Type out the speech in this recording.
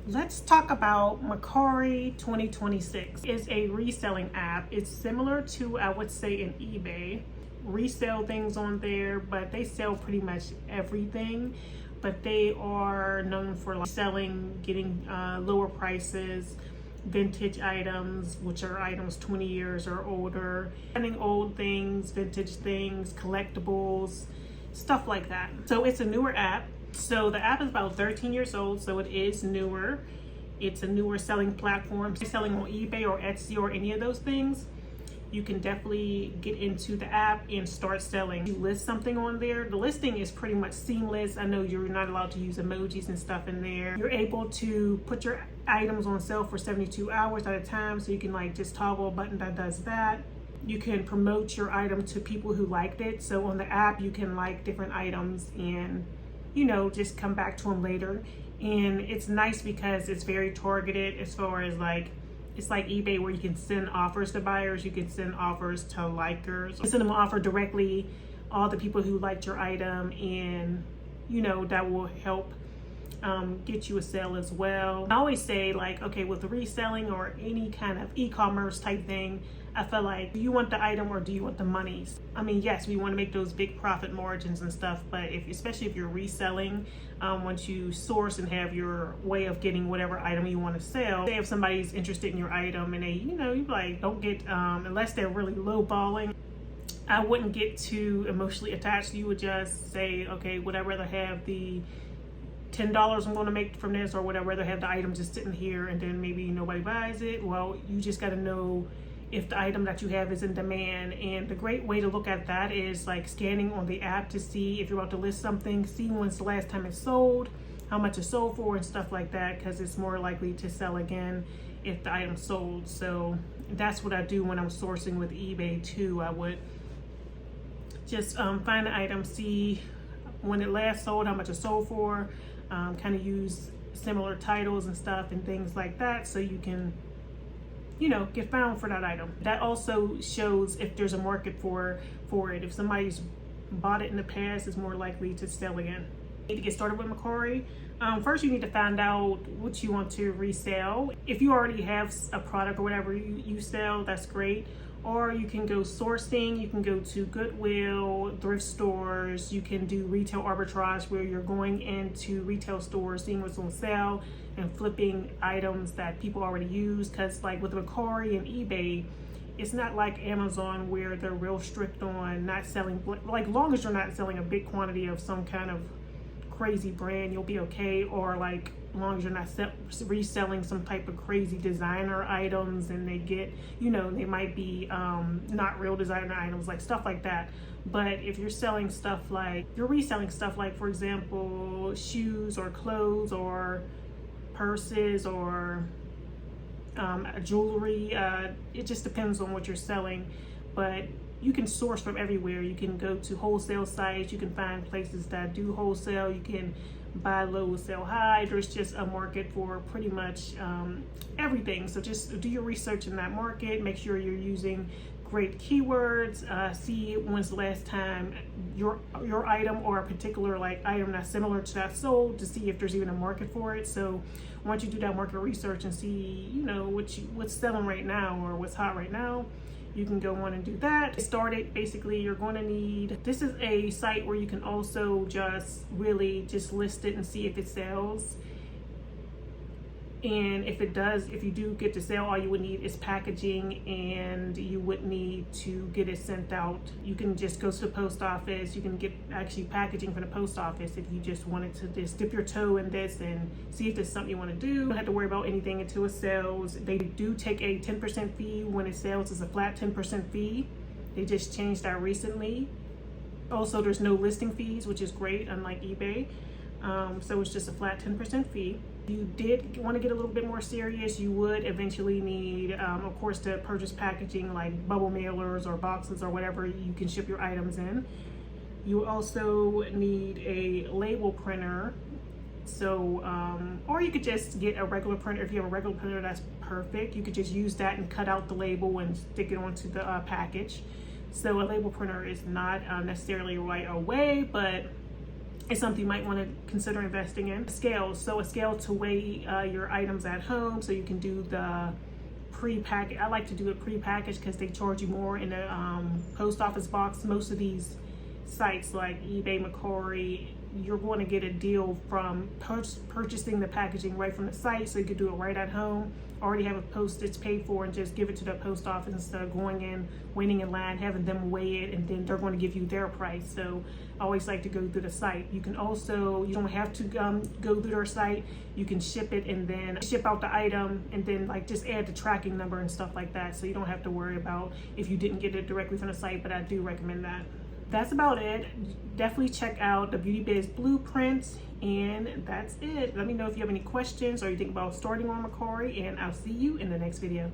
Let's talk about Mercari 2026. It's a reselling app. It's similar to, I would say, an eBay. Resell things on there, but they sell pretty much everything. But they are known for like selling, getting lower prices, vintage items, which are items 20 years or older, finding old things, vintage things, collectibles, stuff like that. So it's a newer app. So the app is about 13 years old, so it is newer. It's a newer selling platform. Selling on eBay or Etsy or any of those things, you can definitely get into the app and start selling. You list something on there. The listing is pretty much seamless. I know you're not allowed to use emojis and stuff in there. You're able to put your items on sale for 72 hours at a time, so you can like just toggle a button that does that. You can promote your item to people who liked it. So on the app, you can like different items and just come back to them later. And it's nice because it's very targeted as far as like, it's like eBay where you can send offers to buyers, you can send offers to likers. You send them an offer directly, all the people who liked your item, and that will help get you a sale as well. I always say like, okay, with the reselling or any kind of e-commerce type thing, I feel like, do you want the item or do you want the monies? I mean, yes, we want to make those big profit margins and stuff, but especially if you're reselling, once you source and have your way of getting whatever item you want to sell, say if somebody's interested in your item and they, you like, don't get, unless they're really lowballing, I wouldn't get too emotionally attached. You would just say, okay, would I rather have the $10 I'm going to make from this, or would I rather have the item just sitting here and then maybe nobody buys it? Well, you just got to know if the item that you have is in demand. And the great way to look at that is like scanning on the app to see if you're about to list something, see when's the last time it's sold, how much it's sold for, and stuff like that, because it's more likely to sell again if the item's sold. So that's what I do when I'm sourcing with eBay too. I would just find the item, see when it last sold, how much it sold for, kind of use similar titles and stuff and things like that, so you can get found for that item. That also shows if there's a market for it. If somebody's bought it in the past, it's more likely to sell again. You need to get started with Mercari. First, you need to find out what you want to resell. If you already have a product or whatever you sell, that's great. Or you can go sourcing, you can go to Goodwill, thrift stores, you can do retail arbitrage where you're going into retail stores, seeing what's on sale and flipping items that people already use. Because like with Mercari and eBay, it's not like Amazon where they're real strict on not selling, like long as you're not selling a big quantity of some kind of crazy brand, you'll be okay. Or like long as you're not reselling some type of crazy designer items and they get, they might be not real designer items, like stuff like that. But if you're selling stuff like, you're reselling stuff like, for example, shoes or clothes or purses or jewelry, it just depends on what you're selling. But you can source from everywhere. You can go to wholesale sites, you can find places that do wholesale, you can buy low, sell high. There's just a market for pretty much everything. So just do your research in that market, make sure you're using great keywords, see when's the last time your item or a particular like item that's similar to that sold, to see if there's even a market for it. So once you do that market research and see what's selling right now or what's hot right now, you can go on and do that. Started, basically you're going to need, this is a site where you can also just really just list it and see if it sells. And if it does, if you do get to sell, all you would need is packaging, and you would need to get it sent out. You can just go to the post office. You can get actually packaging from the post office if you just wanted to just dip your toe in this and see if it's something you want to do. You don't have to worry about anything until it sells. They do take a 10% fee when it sells. It's a flat 10% fee. They just changed that recently. Also, there's no listing fees, which is great, unlike eBay. So it's just a flat 10% fee. If you did want to get a little bit more serious, you would eventually need, of course, to purchase packaging like bubble mailers or boxes or whatever you can ship your items in. You also need a label printer. So, or you could just get a regular printer. If you have a regular printer, that's perfect. You could just use that and cut out the label and stick it onto the package. So a label printer is not necessarily right away, but it's something you might want to consider investing in. Scales, so a scale to weigh your items at home, so you can do the pre-package. I like to do it pre-packaged because they charge you more in the post office box. Most of these sites like eBay, Mercari, you're going to get a deal from purchasing the packaging right from the site, so you could do it right at home, already have a postage paid for, and just give it to the post office instead of going in, waiting in line, having them weigh it, and then they're going to give you their price. So I always like to go through the site. You can also, you don't have to go through their site. You can ship it and then ship out the item, and then like just add the tracking number and stuff like that, so you don't have to worry about if you didn't get it directly from the site, but I do recommend that. That's about it. Definitely check out the Beauty Biz Blueprint, and that's it. Let me know if you have any questions or you think about starting on Mercari, and I'll see you in the next video.